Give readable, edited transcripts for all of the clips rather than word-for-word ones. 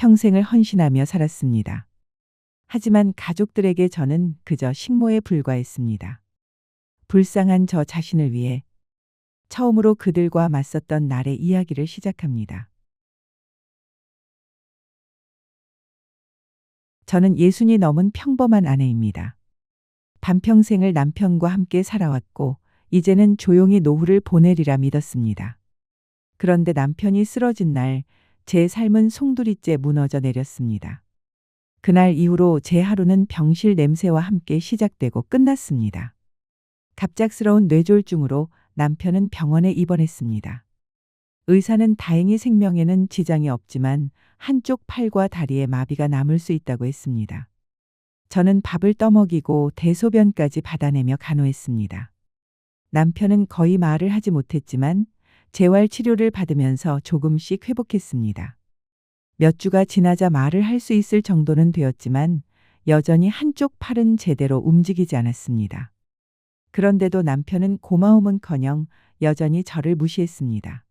평생을 헌신하며 살았습니다. 하지만 가족들에게 저는 그저 식모에 불과했습니다. 불쌍한 저 자신을 위해 처음으로 그들과 맞섰던 날의 이야기를 시작합니다. 저는 60이 넘은 평범한 아내입니다. 반평생을 남편과 함께 살아왔고 이제는 조용히 노후를 보내리라 믿었습니다. 그런데 남편이 쓰러진 날 제 삶은 송두리째 무너져 내렸습니다. 그날 이후로 제 하루는 병실 냄새와 함께 시작되고 끝났습니다. 갑작스러운 뇌졸중으로 남편은 병원에 입원했습니다. 의사는 다행히 생명에는 지장이 없지만 한쪽 팔과 다리에 마비가 남을 수 있다고 했습니다. 저는 밥을 떠먹이고 대소변까지 받아내며 간호했습니다. 남편은 거의 말을 하지 못했지만 재활 치료를 받으면서 조금씩 회복했습니다. 몇 주가 지나자 말을 할 수 있을 정도는 되었지만 여전히 한쪽 팔은 제대로 움직이지 않았습니다. 그런데도 남편은 고마움은커녕 여전히 저를 무시했습니다.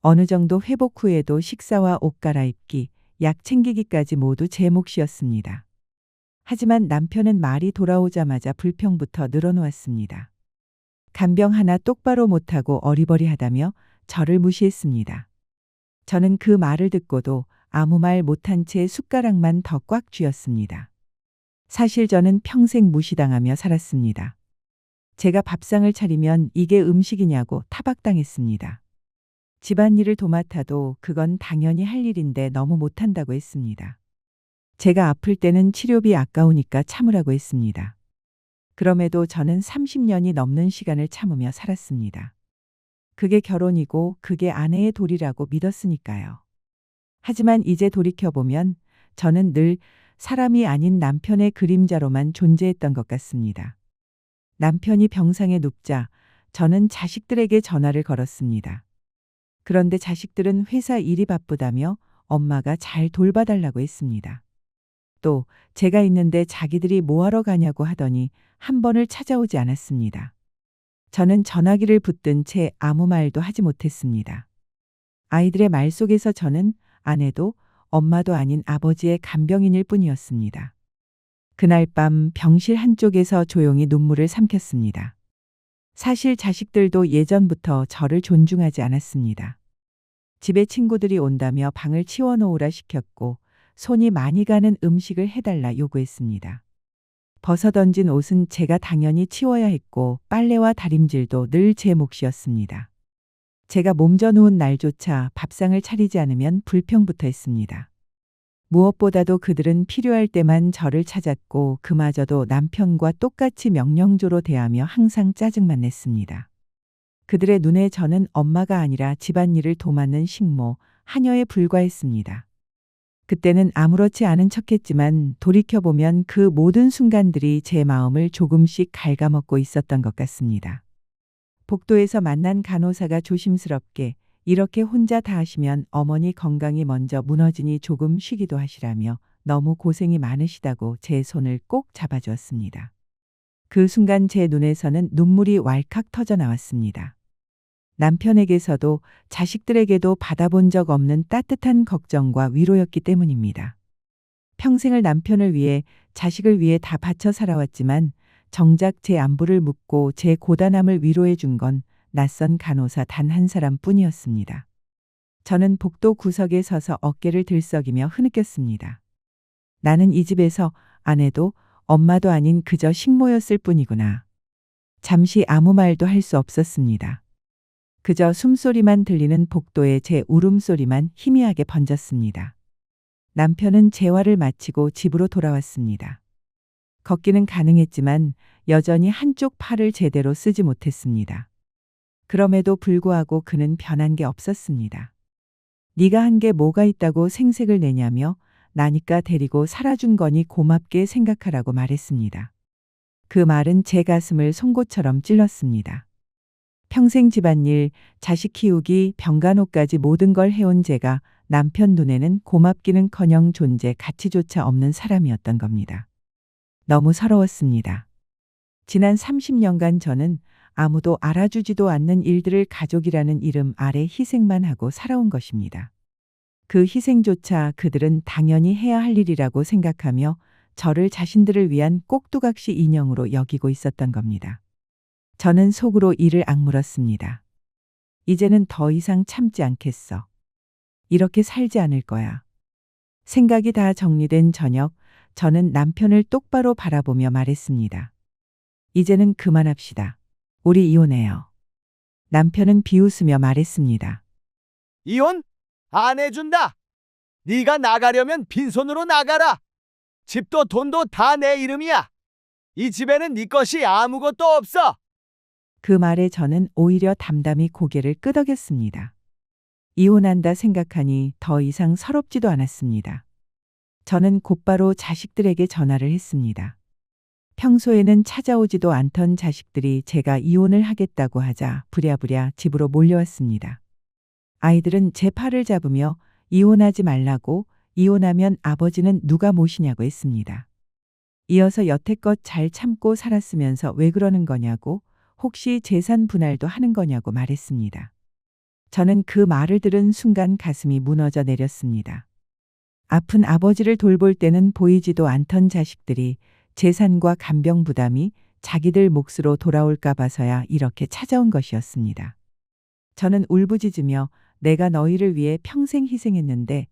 어느 정도 회복 후에도 식사와 옷 갈아입기, 약 챙기기까지 모두 제 몫이었습니다. 하지만 남편은 말이 돌아오자마자 불평부터 늘어놓았습니다. 간병 하나 똑바로 못하고 어리버리하다며 저를 무시했습니다. 저는 그 말을 듣고도 아무 말 못한 채 숟가락만 더 꽉 쥐었습니다. 사실 저는 평생 무시당하며 살았습니다. 제가 밥상을 차리면 이게 음식이냐고 타박당했습니다. 집안일을 도맡아도 그건 당연히 할 일인데 너무 못한다고 했습니다. 제가 아플 때는 치료비 아까우니까 참으라고 했습니다. 그럼에도 저는 30년이 넘는 시간을 참으며 살았습니다. 그게 결혼이고 그게 아내의 도리라고 믿었으니까요. 하지만 이제 돌이켜보면 저는 늘 사람이 아닌 남편의 그림자로만 존재했던 것 같습니다. 남편이 병상에 눕자 저는 자식들에게 전화를 걸었습니다. 그런데 자식들은 회사 일이 바쁘다며 엄마가 잘 돌봐달라고 했습니다. 또 제가 있는데 자기들이 뭐하러 가냐고 하더니 한 번을 찾아오지 않았습니다. 저는 전화기를 붙든 채 아무 말도 하지 못했습니다. 아이들의 말 속에서 저는 아내도 엄마도 아닌 아버지의 간병인일 뿐이었습니다. 그날 밤 병실 한쪽에서 조용히 눈물을 삼켰습니다. 사실 자식들도 예전부터 저를 존중하지 않았습니다. 집에 친구들이 온다며 방을 치워놓으라 시켰고 손이 많이 가는 음식을 해달라 요구했습니다. 벗어던진 옷은 제가 당연히 치워야 했고 빨래와 다림질도 늘 제 몫이었습니다. 제가 몸져 누운 날조차 밥상을 차리지 않으면 불평부터 했습니다. 무엇보다도 그들은 필요할 때만 저를 찾았고 그마저도 남편과 똑같이 명령조로 대하며 항상 짜증만 냈습니다. 그들의 눈에 저는 엄마가 아니라 집안일을 도맡는 식모, 하녀에 불과했습니다. 그때는 아무렇지 않은 척했지만 돌이켜보면 그 모든 순간들이 제 마음을 조금씩 갉아먹고 있었던 것 같습니다. 복도에서 만난 간호사가 조심스럽게 이렇게 혼자 다 하시면 어머니 건강이 먼저 무너지니 조금 쉬기도 하시라며 너무 고생이 많으시다고 제 손을 꼭 잡아주었습니다. 그 순간 제 눈에서는 눈물이 왈칵 터져 나왔습니다. 남편에게서도 자식들에게도 받아본 적 없는 따뜻한 걱정과 위로였기 때문입니다. 평생을 남편을 위해 자식을 위해 다 바쳐 살아왔지만 정작 제 안부를 묻고 제 고단함을 위로해 준 건 낯선 간호사 단 한 사람뿐이었습니다. 저는 복도 구석에 서서 어깨를 들썩이며 흐느꼈습니다. 나는 이 집에서 아내도 엄마도 아닌 그저 식모였을 뿐이구나. 잠시 아무 말도 할 수 없었습니다. 그저 숨소리만 들리는 복도에 제 울음소리만 희미하게 번졌습니다. 남편은 재활을 마치고 집으로 돌아왔습니다. 걷기는 가능했지만 여전히 한쪽 팔을 제대로 쓰지 못했습니다. 그럼에도 불구하고 그는 변한 게 없었습니다. 네가 한 게 뭐가 있다고 생색을 내냐며 나니까 데리고 살아준 거니 고맙게 생각하라고 말했습니다. 그 말은 제 가슴을 송곳처럼 찔렀습니다. 평생 집안일, 자식 키우기, 병간호까지 모든 걸 해온 제가 남편 눈에는 고맙기는커녕 존재 가치조차 없는 사람이었던 겁니다. 너무 서러웠습니다. 지난 30년간 저는 아무도 알아주지도 않는 일들을 가족이라는 이름 아래 희생만 하고 살아온 것입니다. 그 희생조차 그들은 당연히 해야 할 일이라고 생각하며 저를 자신들을 위한 꼭두각시 인형으로 여기고 있었던 겁니다. 저는 속으로 이를 악물었습니다. 이제는 더 이상 참지 않겠어. 이렇게 살지 않을 거야. 생각이 다 정리된 저녁, 저는 남편을 똑바로 바라보며 말했습니다. 이제는 그만합시다. 우리 이혼해요. 남편은 비웃으며 말했습니다. 이혼? 안 해준다. 네가 나가려면 빈손으로 나가라. 집도 돈도 다 내 이름이야. 이 집에는 네 것이 아무것도 없어. 그 말에 저는 오히려 담담히 고개를 끄덕였습니다. 이혼한다 생각하니 더 이상 서럽지도 않았습니다. 저는 곧바로 자식들에게 전화를 했습니다. 평소에는 찾아오지도 않던 자식들이 제가 이혼을 하겠다고 하자 부랴부랴 집으로 몰려왔습니다. 아이들은 제 팔을 잡으며 이혼하지 말라고, 이혼하면 아버지는 누가 모시냐고 했습니다. 이어서 여태껏 잘 참고 살았으면서 왜 그러는 거냐고, 혹시 재산 분할도 하는 거냐고 말했습니다. 저는 그 말을 들은 순간 가슴이 무너져 내렸습니다. 아픈 아버지를 돌볼 때는 보이지도 않던 자식들이 재산과 간병 부담이 자기들 몫으로 돌아올까 봐서야 이렇게 찾아온 것이었습니다. 저는 울부짖으며 내가 너희를 위해 평생 희생했는데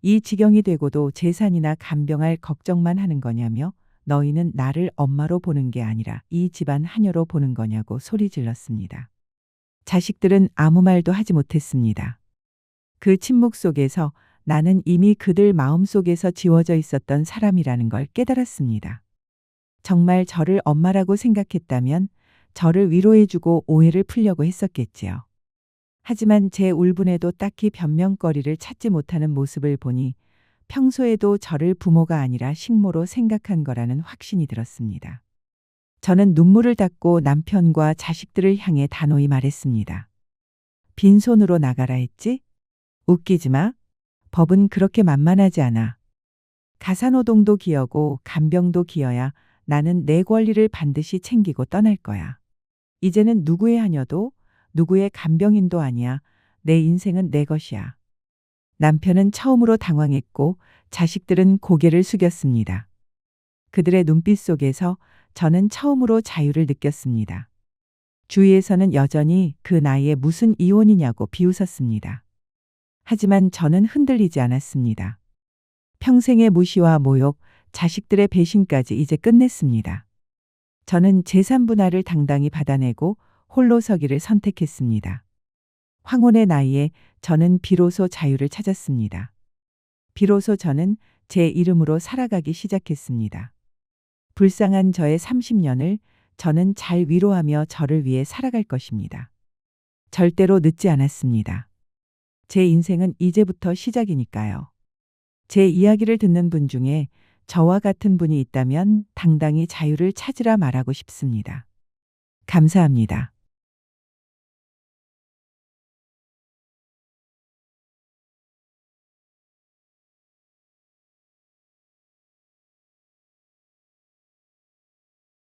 이 지경이 되고도 재산이나 간병할 걱정만 하는 거냐며, 너희는 나를 엄마로 보는 게 아니라 이 집안 하녀로 보는 거냐고 소리 질렀습니다. 자식들은 아무 말도 하지 못했습니다. 그 침묵 속에서 나는 이미 그들 마음속에서 지워져 있었던 사람이라는 걸 깨달았습니다. 정말 저를 엄마라고 생각했다면 저를 위로해주고 오해를 풀려고 했었겠지요. 하지만 제 울분에도 딱히 변명거리를 찾지 못하는 모습을 보니 평소에도 저를 부모가 아니라 식모로 생각한 거라는 확신이 들었습니다. 저는 눈물을 닦고 남편과 자식들을 향해 단호히 말했습니다. 빈손으로 나가라 했지? 웃기지 마. 법은 그렇게 만만하지 않아. 가사노동도 기여고 간병도 기여야 나는 내 권리를 반드시 챙기고 떠날 거야. 이제는 누구의 하녀도 누구의 간병인도 아니야. 내 인생은 내 것이야. 남편은 처음으로 당황했고 자식들은 고개를 숙였습니다. 그들의 눈빛 속에서 저는 처음으로 자유를 느꼈습니다. 주위에서는 여전히 그 나이에 무슨 이혼이냐고 비웃었습니다. 하지만 저는 흔들리지 않았습니다. 평생의 무시와 모욕, 자식들의 배신까지 이제 끝냈습니다. 저는 재산 분할을 당당히 받아내고 홀로 서기를 선택했습니다. 황혼의 나이에 저는 비로소 자유를 찾았습니다. 비로소 저는 제 이름으로 살아가기 시작했습니다. 불쌍한 저의 30년을 저는 잘 위로하며 저를 위해 살아갈 것입니다. 절대로 늦지 않았습니다. 제 인생은 이제부터 시작이니까요. 제 이야기를 듣는 분 중에 저와 같은 분이 있다면 당당히 자유를 찾으라 말하고 싶습니다. 감사합니다.